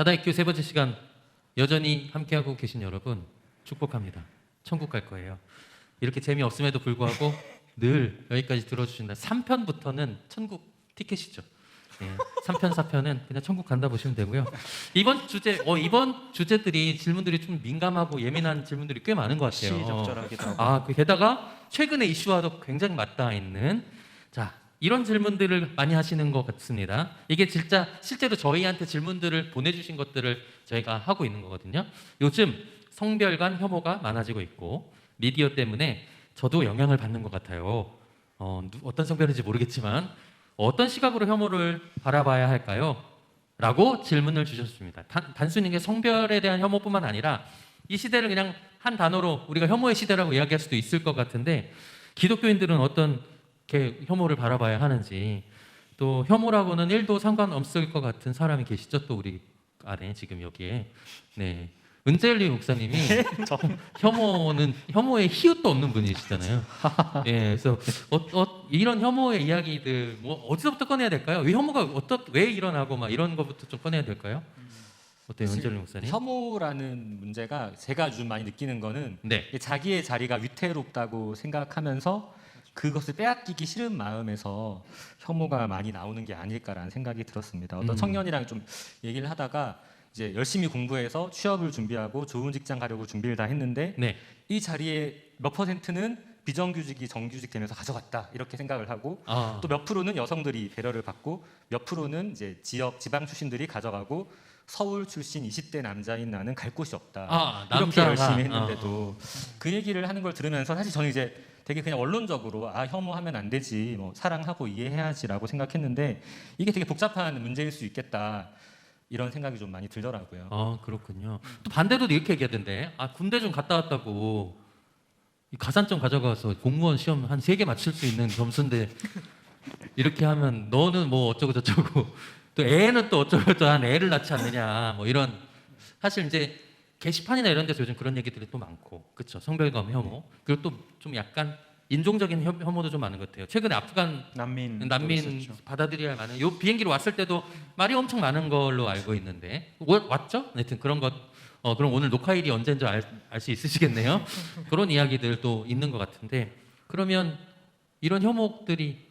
다다익교 세 번째 시간 여전히 함께하고 계신 여러분 축복합니다. 천국 갈 거예요. 이렇게 재미없음에도 불구하고 늘 여기까지 들어주신다. 3편부터는 천국 티켓이죠. 예, 3편, 4편은 그냥 천국 간다 보시면 되고요. 이번 주제들이 질문들이 좀 민감하고 예민한 질문들이 꽤 많은 것 같아요. 시적절하기도 하고. 게다가 최근의 이슈와도 굉장히 맞닿아 있는 이런 질문들을 많이 하시는 것 같습니다. 이게 진짜 실제로 저희한테 질문들을 보내주신 것들을 저희가 하고 있는 거거든요. 요즘 성별 간 혐오가 많아지고 있고 미디어 때문에 저도 영향을 받는 것 같아요. 어떤 성별인지 모르겠지만 어떤 시각으로 혐오를 바라봐야 할까요? 라고 질문을 주셨습니다. 단순히 이게 성별에 대한 혐오뿐만 아니라 이 시대를 그냥 한 단어로 우리가 혐오의 시대라고 이야기할 수도 있을 것 같은데 기독교인들은 어떤 혐오를 바라봐야 하는지, 또 혐오라고는 1도 상관없을 것 같은 사람이 계시죠? 또 우리 안에 지금 여기에 은재일리 목사님이 혐오의 희웃도 없는 분이시잖아요. 그래서 이런 혐오의 이야기들 어디서부터 꺼내야 될까요? 왜 혐오가 왜 일어나고 이런 것부터 좀 꺼내야 될까요? 어때요, 은재일리 목사님? 혐오라는 문제가 제가 요즘 많이 느끼는 거는 자기의 자리가 위태롭다고 생각하면서 그것을 빼앗기기 싫은 마음에서 혐오가 많이 나오는 게 아닐까라는 생각이 들었습니다. 어떤 청년이랑 좀 얘기를 하다가 이제 열심히 공부해서 취업을 준비하고 좋은 직장 가려고 준비를 다 했는데 이 자리에 몇 퍼센트는 비정규직이 정규직 되면서 가져갔다 이렇게 생각을 하고 또 몇 프로는 여성들이 배려를 받고 몇 프로는 이제 지방 출신들이 가져가고 서울 출신 20대 남자인 나는 갈 곳이 없다. 이렇게 열심히 했는데도 그 얘기를 하는 걸 들으면서 사실 저는 이제 되게 그냥 원론적으로 혐오하면 안 되지, 사랑하고 이해해야지라고 생각했는데 이게 되게 복잡한 문제일 수 있겠다 이런 생각이 좀 많이 들더라고요. 그렇군요. 또 반대로 이렇게 얘기하던데 군대 좀 갔다 왔다고 이 가산점 가져가서 공무원 시험 한 3개 맞출 수 있는 점수인데 이렇게 하면 너는 뭐 어쩌고 저쩌고 또 애는 또 어쩌고 저쩌고 애를 낳지 않느냐 이런, 사실 이제 게시판이나 이런 데서 요즘 그런 얘기들이 또 많고, 그렇죠? 성별감 혐오, 그리고 또 좀 약간 인종적인 혐오도 좀 많은 것 같아요. 최근에 아프간 난민 받아들여야 많은, 요 비행기로 왔을 때도 말이 엄청 많은 걸로 알고 있는데 왔죠? 하여튼 그런 것. 그럼 오늘 녹화일이 언제인지 알 수 있으시겠네요. 그런 이야기들도 있는 것 같은데, 그러면 이런 혐오들이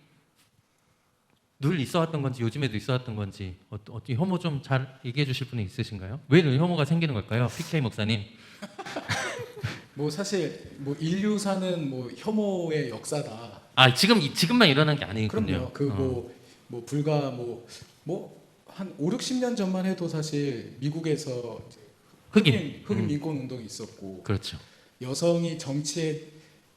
늘 있어왔던 건지 요즘에도 있어왔던 건지 어떻게 혐오 좀 잘 얘기해 주실 분이 있으신가요? 왜 혐오가 생기는 걸까요? PK 목사님. 사실 인류사는 혐오의 역사다. 지금만 일어난 게 아니군요. 그럼요. 불과 한 5, 60년 전만 해도 사실 미국에서 흑인 민권 운동이 있었고, 그렇죠. 여성이 정치에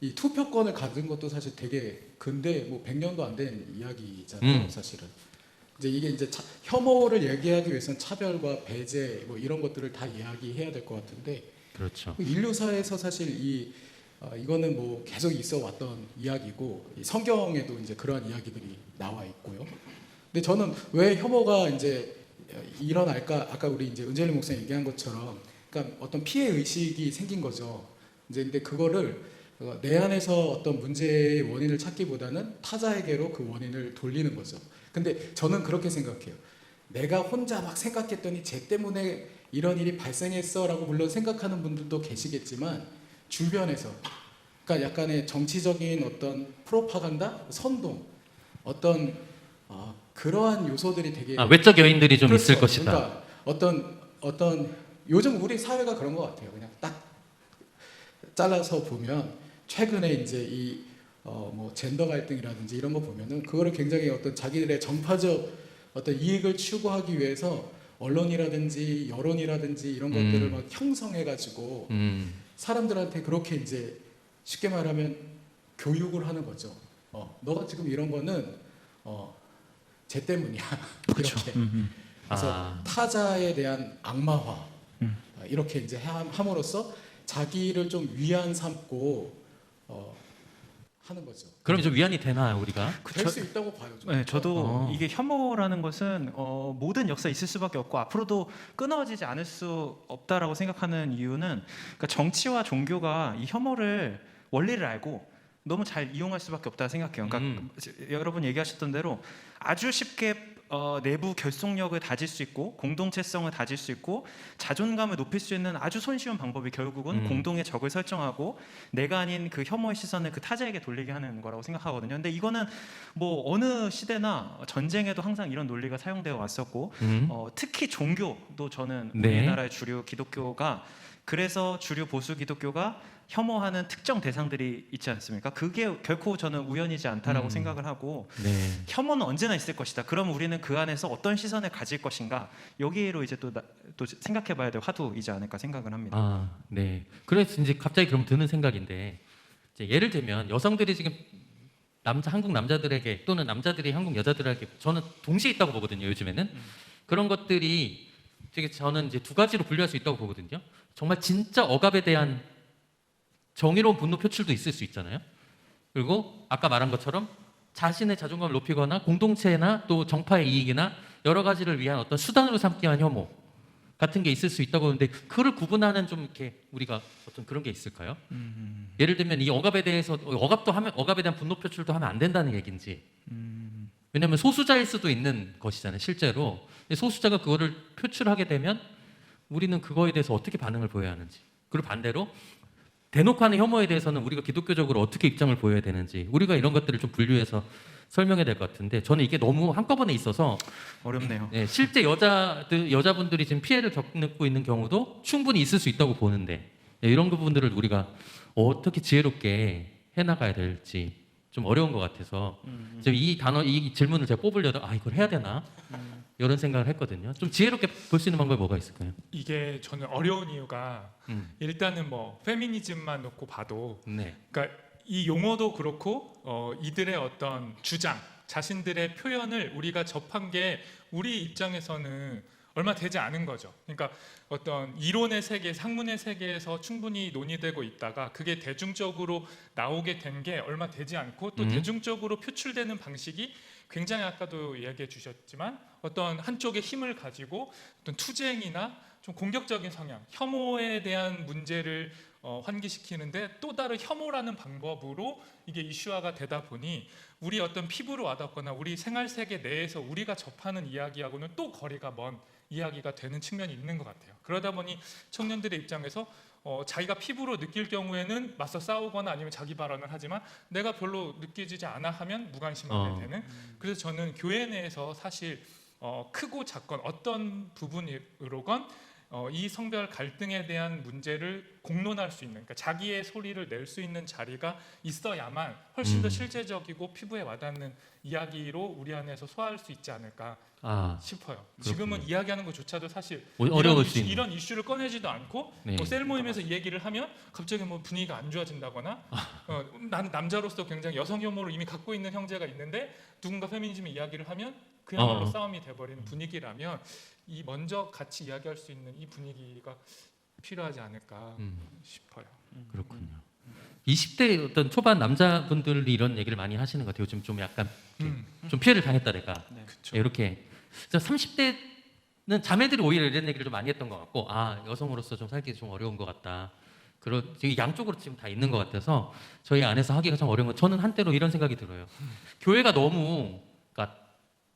이 투표권을 가진 것도 사실 되게 근대 100년도 안 된 이야기잖아요, 사실은. 이게 혐오를 얘기하기 위해서는 차별과 배제 이런 것들을 다 이야기해야 될 것 같은데, 그렇죠. 인류사에서 사실 이거는 계속 있어 왔던 이야기고, 성경에도 이제 그러한 이야기들이 나와 있고요. 근데 저는 왜 혐오가 이제 일어날까? 아까 우리 이제 은재리 목사님 얘기한 것처럼, 그러니까 어떤 피해 의식이 생긴 거죠. 근데 그거를 내 안에서 어떤 문제의 원인을 찾기보다는 타자에게로 그 원인을 돌리는 거죠. 근데 저는 그렇게 생각해요. 내가 혼자 막 생각했더니 쟤 때문에 이런 일이 발생했어라고 물론 생각하는 분들도 계시겠지만, 주변에서 그러니까 약간의 정치적인 어떤 프로파간다, 선동, 어떤 그러한 요소들이 되게 외적 요인들이 좀 그렇죠. 있을 것이다. 그러니까 어떤 요즘 우리 사회가 그런 것 같아요. 그냥 딱 잘라서 보면 최근에 이제 젠더 갈등이라든지 이런 거 보면은 그거를 굉장히 어떤 자기들의 정파적 어떤 이익을 추구하기 위해서 언론이라든지 여론이라든지 이런 것들을 막 형성해가지고 사람들한테 그렇게 이제 쉽게 말하면 교육을 하는 거죠. 너가 지금 이런 거는 쟤 때문이야. 그렇죠. 이렇게. 그래서 타자에 대한 악마화 이렇게 이제 함으로써 자기를 좀 위안 삼고 하는 거죠. 그럼 좀 위안이 되나요, 우리가? 될 수 있다고 봐요. 네, 저도 이게 혐오라는 것은 모든 역사에 있을 수밖에 없고 앞으로도 끊어지지 않을 수 없다라고 생각하는 이유는, 그러니까 정치와 종교가 이 혐오를 원리를 알고 너무 잘 이용할 수밖에 없다 생각해요. 그러니까 여러분 얘기하셨던 대로 아주 쉽게 내부 결속력을 다질 수 있고 공동체성을 다질 수 있고 자존감을 높일 수 있는 아주 손쉬운 방법이 결국은 공동의 적을 설정하고 내가 아닌 그 혐오의 시선을 그 타자에게 돌리게 하는 거라고 생각하거든요. 근데 이거는 뭐 어느 시대나 전쟁에도 항상 이런 논리가 사용되어 왔었고 특히 종교도 저는 네. 우리나라의 주류 기독교가 그래서 주류 보수 기독교가 혐오하는 특정 대상들이 있지 않습니까? 그게 결코 저는 우연이지 않다라고 생각을 하고 네. 혐오는 언제나 있을 것이다. 그럼 우리는 그 안에서 어떤 시선을 가질 것인가 여기로 이제 또 생각해봐야 될 화두이지 않을까 생각을 합니다. 아, 네. 그래서 이제 갑자기 그럼 드는 생각인데 이제 예를 들면 여성들이 지금 한국 남자들에게 또는 남자들이 한국 여자들에게 저는 동시에 있다고 보거든요. 요즘에는 그런 것들이 되게 저는 이제 두 가지로 분류할 수 있다고 보거든요. 정말 진짜 억압에 대한 정의로운 분노 표출도 있을 수 있잖아요. 그리고 아까 말한 것처럼 자신의 자존감을 높이거나 공동체나 또 정파의 이익이나 여러 가지를 위한 어떤 수단으로 삼기 위한 혐오 같은 게 있을 수 있다고 하는데 그를 구분하는 좀 이렇게 우리가 어떤 그런 게 있을까요? 예를 들면 이 억압에 대해서 억압에 대한 분노 표출도 하면 안 된다는 얘기인지. 왜냐하면 소수자일 수도 있는 것이잖아요, 실제로. 근데 소수자가 그거를 표출하게 되면 우리는 그거에 대해서 어떻게 반응을 보여야 하는지. 그리고 반대로 대놓고 하는 혐오에 대해서는 우리가 기독교적으로 어떻게 입장을 보여야 되는지 우리가 이런 것들을 좀 분류해서 설명해야 될 것 같은데 저는 이게 너무 한꺼번에 있어서 어렵네요. 네, 실제 여자분들이 지금 피해를 겪고 있는 경우도 충분히 있을 수 있다고 보는데 네, 이런 부분들을 우리가 어떻게 지혜롭게 해나가야 될지 좀 어려운 것 같아서 지금 이 질문을 제가 뽑으려다 이걸 해야 되나 이런 생각을 했거든요. 좀 지혜롭게 볼 수 있는 방법이 뭐가 있을까요? 이게 저는 어려운 이유가 일단은 뭐 페미니즘만 놓고 봐도 네. 그러니까 이 용어도 그렇고 이들의 어떤 주장, 자신들의 표현을 우리가 접한 게 우리 입장에서는 얼마 되지 않은 거죠. 그러니까 어떤 이론의 세계, 상문의 세계에서 충분히 논의되고 있다가 그게 대중적으로 나오게 된 게 얼마 되지 않고 또 대중적으로 표출되는 방식이 굉장히 아까도 이야기해 주셨지만 어떤 한쪽의 힘을 가지고 어떤 투쟁이나 좀 공격적인 성향, 혐오에 대한 문제를 환기시키는데 또 다른 혐오라는 방법으로 이게 이슈화가 되다 보니 우리 어떤 피부로 와닿거나 우리 생활 세계 내에서 우리가 접하는 이야기하고는 또 거리가 먼 이야기가 되는 측면이 있는 것 같아요. 그러다 보니 청년들의 입장에서 자기가 피부로 느낄 경우에는 맞서 싸우거나 아니면 자기 발언을 하지만 내가 별로 느껴지지 않아 하면 무관심하게 되는. 그래서 저는 교회 내에서 사실 크고 작건 어떤 부분으로건 이 성별 갈등에 대한 문제를 공론할 수 있는, 그러니까 자기의 소리를 낼 수 있는 자리가 있어야만 훨씬 더 실제적이고 피부에 와닿는 이야기로 우리 안에서 소화할 수 있지 않을까 싶어요. 지금은 이야기하는 것조차도 사실 어려울 수 있는 이런 이슈를 꺼내지도 않고 네. 뭐 셀 모임에서 이 얘기를 하면 갑자기 뭐 분위기가 안 좋아진다거나 나는 남자로서 굉장히 여성 혐오를 이미 갖고 있는 형제가 있는데 누군가 페미니즘의 이야기를 하면 그야말로 싸움이 돼버리는 분위기라면 이 먼저 같이 이야기할 수 있는 이 분위기가 필요하지 않을까 싶어요. 그렇군요. 20대 어떤 초반 남자분들이 이런 얘기를 많이 하시는 것 같아요. 요즘 좀 약간 좀 피해를 당했다 내가 그쵸. 이렇게. 30대는 자매들이 오히려 이런 얘기를 좀 많이 했던 것 같고 여성으로서 좀 살기 좀 어려운 것 같다. 지금 양쪽으로 지금 다 있는 것 같아서 저희 안에서 하기가 좀 어려운 것. 저는 한때로 이런 생각이 들어요. 교회가 너무 그러니까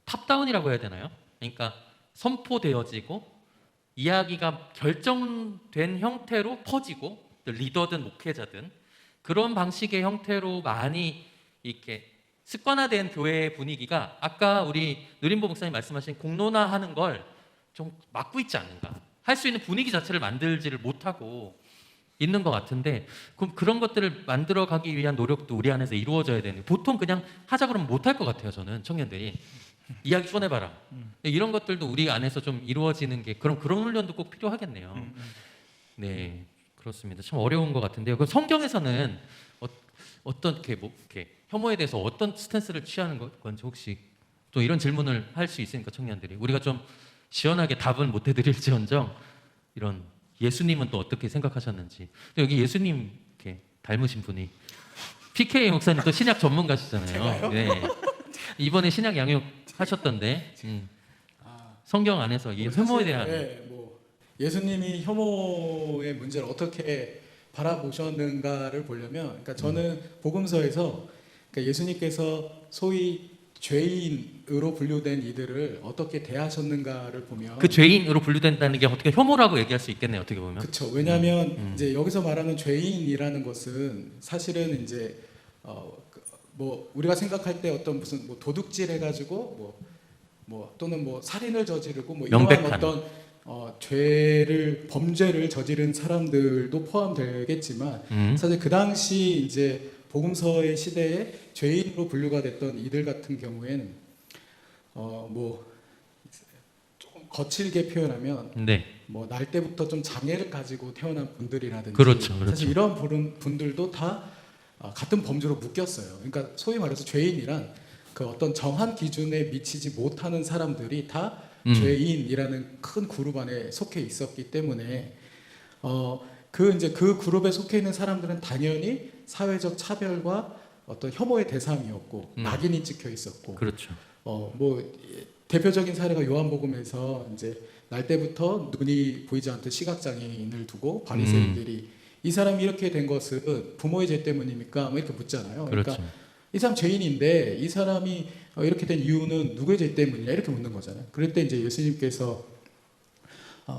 탑다운이라고 해야 되나요? 그러니까 선포되어지고 이야기가 결정된 형태로 퍼지고 리더든 목회자든 그런 방식의 형태로 많이 이렇게 습관화된 교회의 분위기가 아까 우리 느림보 목사님 말씀하신 공론화하는 걸 좀 막고 있지 않는가. 할 수 있는 분위기 자체를 만들지를 못하고 있는 것 같은데 그런 것들을 만들어가기 위한 노력도 우리 안에서 이루어져야 되는. 보통 그냥 하자 그러면 못할 것 같아요. 저는 청년들이 이야기 꺼내봐라. 이런 것들도 우리 안에서 좀 이루어지는 게 그런 훈련도 꼭 필요하겠네요. 네, 그렇습니다. 참 어려운 것 같은데요. 그 성경에서는 어떻게 이렇게 혐오에 대해서 어떤 스탠스를 취하는 건지 혹시 또 이런 질문을 할 수 있으니까 청년들이 우리가 좀 시원하게 답은 못 해드릴지언정 이런 예수님은 또 어떻게 생각하셨는지. 또 여기 예수님 이렇게 닮으신 분이 PK 목사님 또 신약 전문가시잖아요. 네. 이번에 신약 양육 하셨던데 성경 안에서 이 혐오에 대한 뭐 예수님이 혐오의 문제를 어떻게 바라보셨는가를 보려면, 그러니까 저는 복음서에서 그러니까 예수님께서 소위 죄인으로 분류된 이들을 어떻게 대하셨는가를 보면 그 죄인으로 분류된다는 게 어떻게 혐오라고 얘기할 수 있겠네요. 어떻게 보면. 그렇죠. 왜냐하면 이제 여기서 말하는 죄인이라는 것은 사실은 이제 뭐 우리가 생각할 때 어떤 무슨 뭐 도둑질 해가지고 뭐 또는 뭐 살인을 저지르고 뭐 이러한 명백한. 어떤 범죄를 저지른 사람들도 포함되겠지만 사실 그 당시 이제 복음서의 시대에 죄인으로 분류가 됐던 이들 같은 경우에는 뭐 조금 거칠게 표현하면 네. 뭐 날 때부터 좀 장애를 가지고 태어난 분들이라든지 그렇죠, 그렇죠. 사실 이런 분들도 다 같은 범주로 묶였어요. 그러니까 소위 말해서 죄인이란 그 어떤 정한 기준에 미치지 못하는 사람들이 다 죄인이라는 큰 그룹 안에 속해 있었기 때문에 그 그룹에 속해 있는 사람들은 당연히 사회적 차별과 어떤 혐오의 대상이었고 낙인이 찍혀 있었고 그렇죠. 뭐 대표적인 사례가 요한복음에서 이제 날 때부터 눈이 보이지 않던 시각장애인을 두고 바리새인들이 이 사람이 이렇게 된 것은 부모의 죄 때문입니까? 뭐 이렇게 묻잖아요. 그렇죠. 그러니까 이 사람 죄인인데 이 사람이 이렇게 된 이유는 누구의 죄 때문이냐 이렇게 묻는 거잖아요. 그럴 때 이제 예수님께서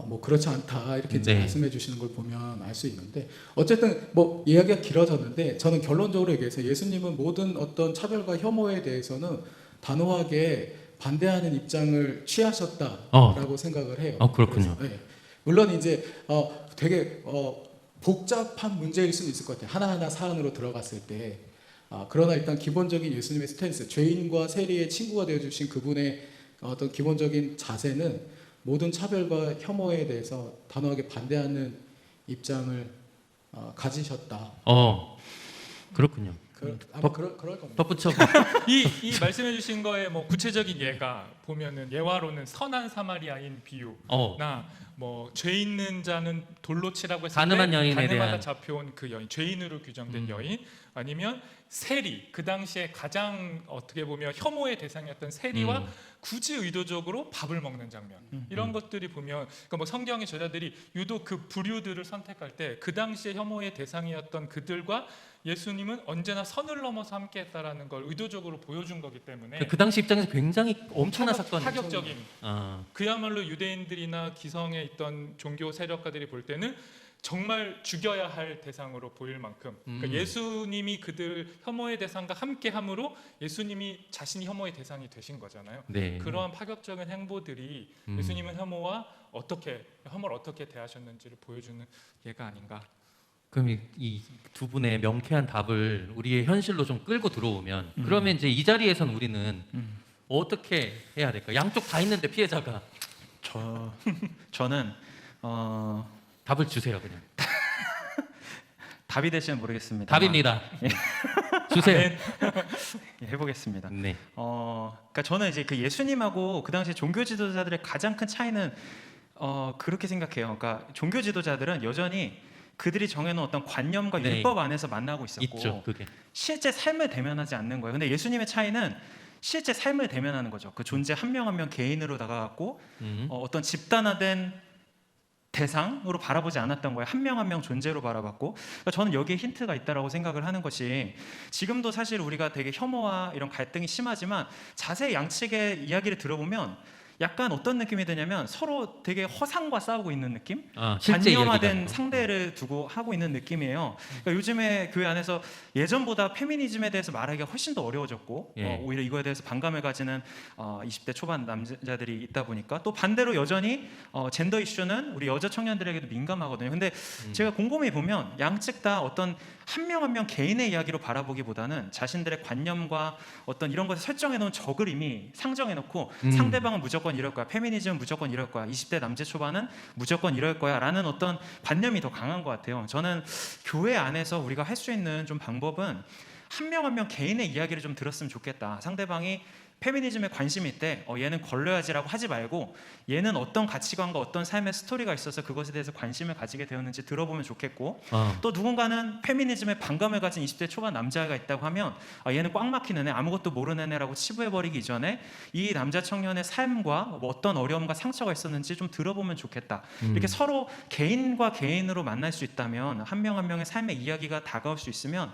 뭐 그렇지 않다 이렇게 이제 네. 말씀해 주시는 걸 보면 알 수 있는데 어쨌든 뭐 이야기가 길어졌는데 저는 결론적으로 얘기해서 예수님은 모든 어떤 차별과 혐오에 대해서는 단호하게 반대하는 입장을 취하셨다라고 생각을 해요. 그렇군요. 그래서, 네. 물론 이제 되게 복잡한 문제일 수는 있을 것 같아요. 하나하나 사안으로 들어갔을 때. 그러나 일단 기본적인 예수님의 스탠스, 죄인과 세리의 친구가 되어주신 그분의 어떤 기본적인 자세는 모든 차별과 혐오에 대해서 단호하게 반대하는 입장을 가지셨다. 그렇군요. 아마 그럴 겁니다. 덧붙여. 이 말씀해주신 거에 뭐 구체적인 예가 보면은 예화로는 선한 사마리아인 비유나 뭐 죄 있는 자는 돌로 치라고 했을 때 가늠한 여인에 가늠하다 대한. 잡혀온 그 여인, 죄인으로 규정된 여인, 아니면 세리, 그 당시에 가장 어떻게 보면 혐오의 대상이었던 세리와 굳이 의도적으로 밥을 먹는 장면, 이런 것들이 보면 그러니까 뭐 성경의 저자들이 유독 그 부류들을 선택할 때 그 당시에 혐오의 대상이었던 그들과 예수님은 언제나 선을 넘어서 함께했다라는 걸 의도적으로 보여준 거기 때문에 그 당시 입장에서 굉장히 엄청난 사건. 파격적인, 그야말로 유대인들이나 기성에 있던 종교 세력가들이 볼 때는 정말 죽여야 할 대상으로 보일 만큼, 그러니까 예수님이 그들 혐오의 대상과 함께함으로 예수님이 자신이 혐오의 대상이 되신 거잖아요. 네. 그러한 파격적인 행보들이 예수님은 혐오를 어떻게 대하셨는지를 보여주는 예가 아닌가. 그럼 이 두 분의 명쾌한 답을 우리의 현실로 좀 끌고 들어오면 그러면 이제 이 자리에선 우리는 어떻게 해야 될까? 양쪽 다 있는데 피해자가. 저는 답을 주세요 그냥. 답이 되시면 모르겠습니다. 답입니다. 주세요. 해보겠습니다. 네. 그러니까 저는 이제 그 예수님하고 그 당시 종교 지도자들의 가장 큰 차이는 그렇게 생각해요. 그러니까 종교 지도자들은 여전히 그들이 정해놓은 어떤 관념과 네. 율법 안에서 만나고 있었고 있죠 그게. 실제 삶을 대면하지 않는 거예요. 근데 예수님의 차이는 실제 삶을 대면하는 거죠. 그 존재 한 명 한 명 개인으로 다가갔고 어떤 집단화된 대상으로 바라보지 않았던 거예요. 한 명 한 명 존재로 바라봤고, 그러니까 저는 여기에 힌트가 있다라고 생각을 하는 것이, 지금도 사실 우리가 되게 혐오와 이런 갈등이 심하지만 자세히 양측의 이야기를 들어보면 약간 어떤 느낌이 드냐면 서로 되게 허상과 싸우고 있는 느낌? 실제 관념화된 이야기가. 상대를 두고 하고 있는 느낌이에요. 그러니까 요즘에 교회 안에서 예전보다 페미니즘에 대해서 말하기가 훨씬 더 어려워졌고 예. 오히려 이거에 대해서 반감을 가지는 20대 초반 남자들이 있다 보니까, 또 반대로 여전히 젠더 이슈는 우리 여자 청년들에게도 민감하거든요. 근데 제가 곰곰이 보면 양측 다 어떤 한 명 한 명 개인의 이야기로 바라보기보다는 자신들의 관념과 어떤 이런 것을 설정해 놓은 적을 이미 상정해 놓고 상대방은 무조건 이럴 거야, 페미니즘은 무조건 이럴 거야, 20대 남자 초반은 무조건 이럴 거야 라는 어떤 관념이 더 강한 것 같아요. 저는 교회 안에서 우리가 할 수 있는 좀 방법은 한 명 한 명 개인의 이야기를 좀 들었으면 좋겠다. 상대방이 페미니즘에 관심이 있대. 얘는 걸러야지라고 하지 말고 얘는 어떤 가치관과 어떤 삶의 스토리가 있어서 그것에 대해서 관심을 가지게 되었는지 들어보면 좋겠고 또 누군가는 페미니즘에 반감을 가진 20대 초반 남자가 있다고 하면 얘는 꽉 막히는 애, 아무것도 모르는 애라고 치부해버리기 이전에 이 남자 청년의 삶과 뭐 어떤 어려움과 상처가 있었는지 좀 들어보면 좋겠다. 이렇게 서로 개인과 개인으로 만날 수 있다면 한 명 한 명의 삶의 이야기가 다가올 수 있으면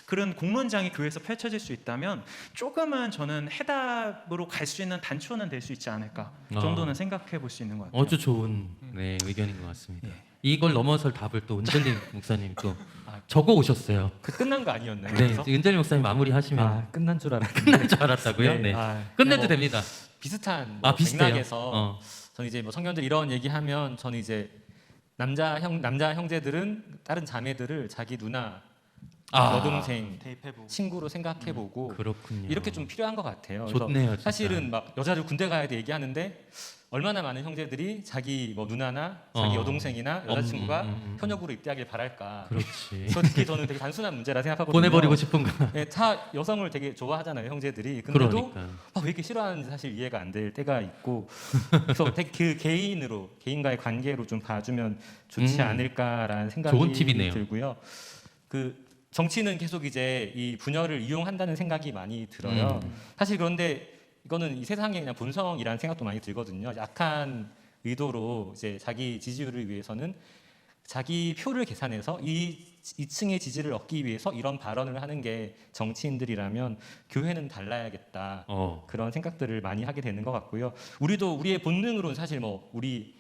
그런 공론장이 교회에서 펼쳐질 수 있다면 조금은 저는 해답으로 갈 수 있는 단초는 될 수 있지 않을까 정도는 생각해 볼 수 있는 것 같아요. 아주 좋은 의견인 것 같습니다. 이걸 넘어설 답을 또 은절님 목사님 또 적어 오셨어요. 그 끝난 거 아니었나요? 네, 그래서? 은절님 목사님 마무리하시면 끝난 줄 알았는데. 끝날 줄 알았다고요? 네, 끝내도 뭐 됩니다. 비슷한 비슷해요. 맥락에서 저는 이제 뭐 청년들 이런 얘기하면 저는 이제 남자 형제들은 다른 자매들을 자기 누나, 여동생, 대입해보고. 친구로 생각해보고 그렇군요. 이렇게 좀 필요한 것 같아요. 그래서 좋네요. 진짜. 사실은 막 여자들 군대 가야 돼 얘기하는데 얼마나 많은 형제들이 자기 뭐 누나나 자기 여동생이나 여자친구가 현역으로 입대하길 바랄까. 그렇지. 그래서 되게 저는 되게 단순한 문제라 생각하거든요. 보내버리고 싶은가? 네, 다 여성을 되게 좋아하잖아요, 형제들이. 근데도 그러니까. 왜 이렇게 싫어하는지 사실 이해가 안 될 때가 있고, 그래서 되게 그 개인과의 관계로 좀 봐주면 좋지 않을까라는 생각이 좋은 팁이네요. 들고요. 그 정치는 계속 이제 이 분열을 이용한다는 생각이 많이 들어요. 사실 그런데 이거는 이 세상의 그냥 본성이라는 생각도 많이 들거든요. 약한 의도로 이제 자기 지지율을 위해서는 자기 표를 계산해서 이 2층의 지지를 얻기 위해서 이런 발언을 하는 게 정치인들이라면 교회는 달라야겠다. 그런 생각들을 많이 하게 되는 것 같고요. 우리도 우리의 본능으로는 사실 뭐 우리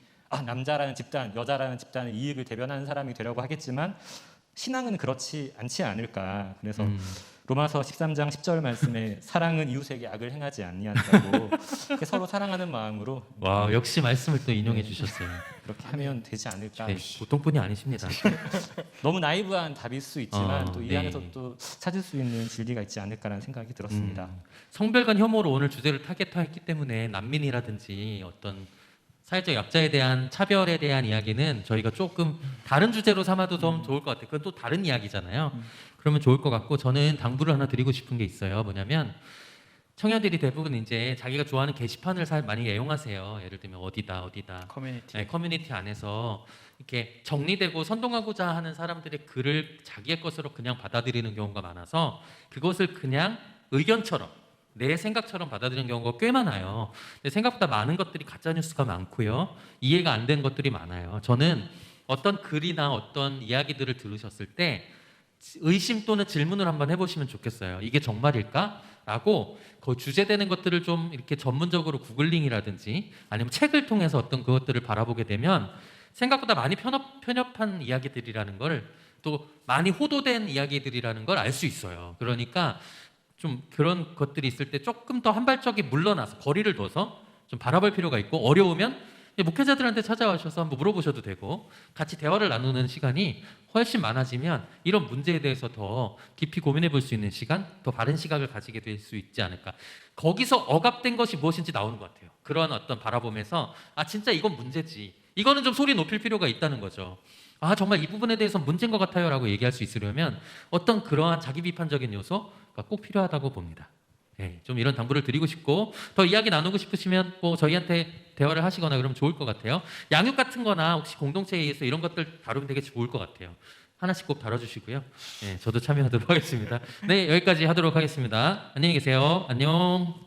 남자라는 집단, 여자라는 집단의 이익을 대변하는 사람이 되려고 하겠지만 신앙은 그렇지 않지 않을까. 그래서 로마서 13장 10절 말씀에 사랑은 이웃에게 악을 행하지 아니한다고 서로 사랑하는 마음으로 와, 역시 말씀을 또 인용해 주셨어요. 그렇게 하면 되지 않을까. 네, 보통 분이 아니십니다. 너무 나이브한 답일 수 있지만 또 이 네. 안에서 또 찾을 수 있는 진리가 있지 않을까라는 생각이 들었습니다. 성별 간 혐오로 오늘 주제를 타겟화했기 때문에 난민이라든지 어떤 사회적 약자에 대한 차별에 대한 이야기는 저희가 조금 다른 주제로 삼아도 좀 좋을 것 같아요. 그건 또 다른 이야기잖아요. 그러면 좋을 것 같고 저는 당부를 하나 드리고 싶은 게 있어요. 뭐냐면 청년들이 대부분 이제 자기가 좋아하는 게시판을 많이 애용하세요. 예를 들면 어디다 커뮤니티. 네, 커뮤니티 안에서 이렇게 정리되고 선동하고자 하는 사람들의 글을 자기의 것으로 그냥 받아들이는 경우가 많아서 그것을 그냥 의견처럼 내 생각처럼 받아들이는 경우가 꽤 많아요. 근데 생각보다 많은 것들이 가짜 뉴스가 많고요. 이해가 안 된 것들이 많아요. 저는 어떤 글이나 어떤 이야기들을 들으셨을 때 의심 또는 질문을 한번 해보시면 좋겠어요. 이게 정말일까? 라고 그 주제되는 것들을 좀 이렇게 전문적으로 구글링이라든지 아니면 책을 통해서 어떤 그것들을 바라보게 되면 생각보다 많이 편협한 이야기들이라는 걸 또 많이 호도된 이야기들이라는 걸 알 수 있어요. 그러니까 좀 그런 것들이 있을 때 조금 더 한 발짝이 물러나서 거리를 둬서 좀 바라볼 필요가 있고 어려우면 목회자들한테 찾아와셔서 한번 물어보셔도 되고 같이 대화를 나누는 시간이 훨씬 많아지면 이런 문제에 대해서 더 깊이 고민해 볼 수 있는 시간, 더 바른 시각을 가지게 될 수 있지 않을까. 거기서 억압된 것이 무엇인지 나오는 것 같아요. 그러한 어떤 바라봄에서 진짜 이건 문제지. 이거는 좀 소리 높일 필요가 있다는 거죠. 정말 이 부분에 대해서 문제인 것 같아요 라고 얘기할 수 있으려면 어떤 그러한 자기 비판적인 요소가 꼭 필요하다고 봅니다. 네, 좀 이런 당부를 드리고 싶고 더 이야기 나누고 싶으시면 뭐 저희한테 대화를 하시거나 그러면 좋을 것 같아요. 양육 같은 거나 혹시 공동체에 의해서 이런 것들 다루면 되게 좋을 것 같아요. 하나씩 꼭 다뤄주시고요. 네, 저도 참여하도록 하겠습니다. 네, 여기까지 하도록 하겠습니다. 안녕히 계세요. 안녕.